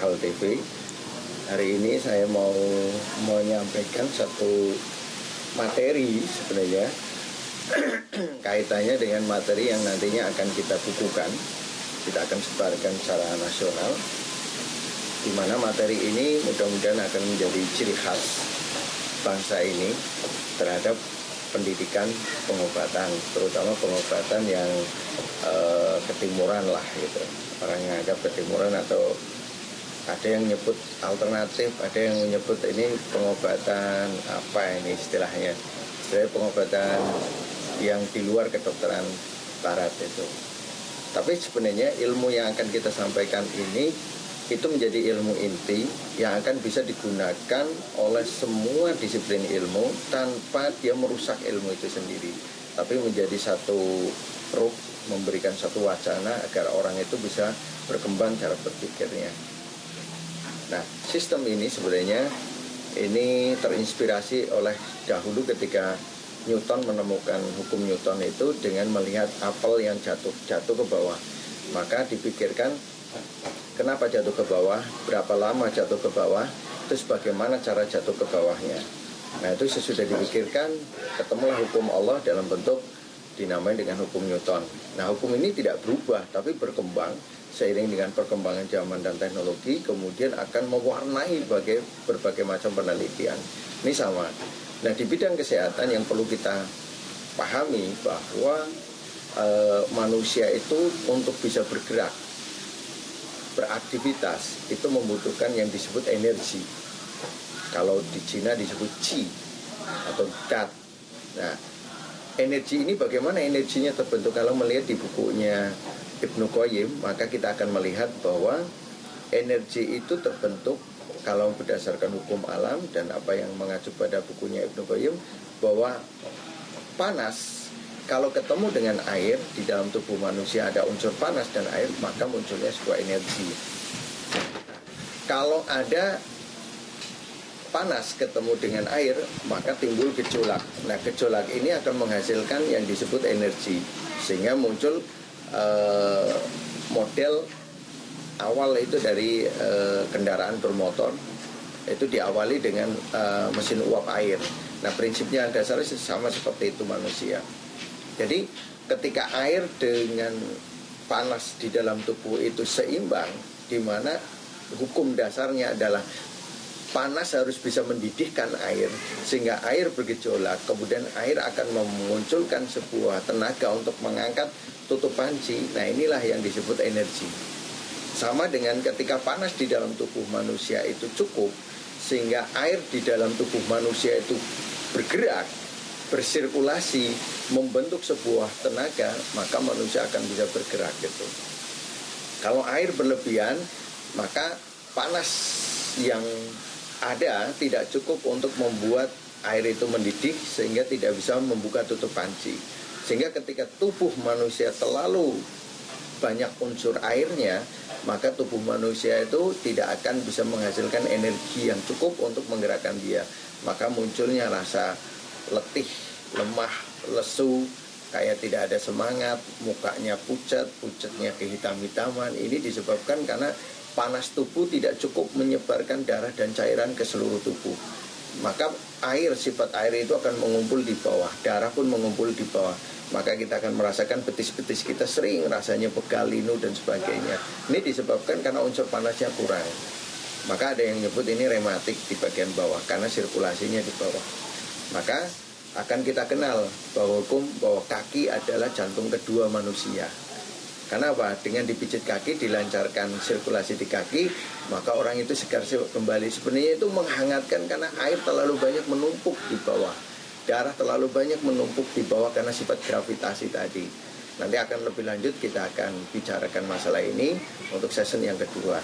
Hal TV. Hari ini saya mau menyampaikan satu materi sebenarnya kaitannya dengan materi yang nantinya akan kita bukukan, kita akan sebarkan secara nasional, di mana materi ini mudah-mudahan akan menjadi ciri khas bangsa ini terhadap pendidikan pengobatan, terutama pengobatan yang ketimuran lah gitu. Orang yang agak ketimuran atau ada yang menyebut alternatif, ada yang menyebut ini pengobatan apa ini istilahnya pengobatan yang di luar kedokteran barat itu. Tapi sebenarnya ilmu yang akan kita sampaikan ini itu menjadi ilmu inti yang akan bisa digunakan oleh semua disiplin ilmu tanpa dia merusak ilmu itu sendiri, tapi menjadi satu ruh, memberikan satu wacana agar orang itu bisa berkembang cara berpikirnya. Nah, sistem ini sebenarnya ini terinspirasi oleh dahulu ketika Newton menemukan hukum Newton itu dengan melihat apel yang jatuh ke bawah. Maka dipikirkan kenapa jatuh ke bawah, berapa lama jatuh ke bawah, terus bagaimana cara jatuh ke bawahnya. Nah, itu sesudah dipikirkan, ketemulah hukum Allah dalam bentuk dinamai dengan hukum Newton. Nah, hukum ini tidak berubah tapi berkembang seiring dengan perkembangan zaman dan teknologi, kemudian akan mewarnai berbagai macam penelitian. Ini sama. Nah, di bidang kesehatan yang perlu kita pahami bahwa manusia itu untuk bisa bergerak, beraktivitas, itu membutuhkan yang disebut energi. Kalau di Cina disebut qi atau dat. Nah, energi ini bagaimana energinya terbentuk? Kalau melihat di bukunya Ibnu Qayyim, maka kita akan melihat bahwa energi itu terbentuk kalau berdasarkan hukum alam dan apa yang mengacu pada bukunya Ibnu Qayyim, bahwa panas kalau ketemu dengan air, di dalam tubuh manusia ada unsur panas dan air, maka munculnya sebuah energi. Kalau ada panas ketemu dengan air, maka timbul gejolak. Nah, gejolak ini akan menghasilkan yang disebut energi, sehingga muncul model awal itu dari kendaraan bermotor, itu diawali dengan mesin uap air. Nah, prinsipnya dasarnya sama seperti itu manusia. Jadi ketika air dengan panas di dalam tubuh itu seimbang, di mana hukum dasarnya adalah panas harus bisa mendidihkan air sehingga air bergejolak, kemudian air akan memunculkan sebuah tenaga untuk mengangkat tutup panci. Nah, inilah yang disebut energi. Sama dengan ketika panas di dalam tubuh manusia itu cukup sehingga air di dalam tubuh manusia itu bergerak, bersirkulasi, membentuk sebuah tenaga, maka manusia akan bisa bergerak gitu. Kalau air berlebihan, maka panas yang ada tidak cukup untuk membuat air itu mendidih sehingga tidak bisa membuka tutup panci. Sehingga ketika tubuh manusia terlalu banyak unsur airnya, maka tubuh manusia itu tidak akan bisa menghasilkan energi yang cukup untuk menggerakkan dia. Maka munculnya rasa letih, lemah, lesu, kayak tidak ada semangat, mukanya pucat, pucatnya kehitam-hitaman. Ini disebabkan karena panas tubuh tidak cukup menyebarkan darah dan cairan ke seluruh tubuh. Maka air, sifat air itu akan mengumpul di bawah, darah pun mengumpul di bawah. Maka kita akan merasakan betis-betis kita sering rasanya pegal, linu dan sebagainya. Ini disebabkan karena unsur panasnya kurang. Maka ada yang nyebut ini rematik di bagian bawah karena sirkulasinya di bawah. Maka akan kita kenal bahwa kaki adalah jantung kedua manusia. Karena apa? Dengan dipijit kaki, dilancarkan sirkulasi di kaki, maka orang itu segar kembali. Sebenarnya itu menghangatkan karena air terlalu banyak menumpuk di bawah. Darah terlalu banyak menumpuk di bawah karena sifat gravitasi tadi. Nanti akan lebih lanjut kita akan bicarakan masalah ini untuk season yang kedua.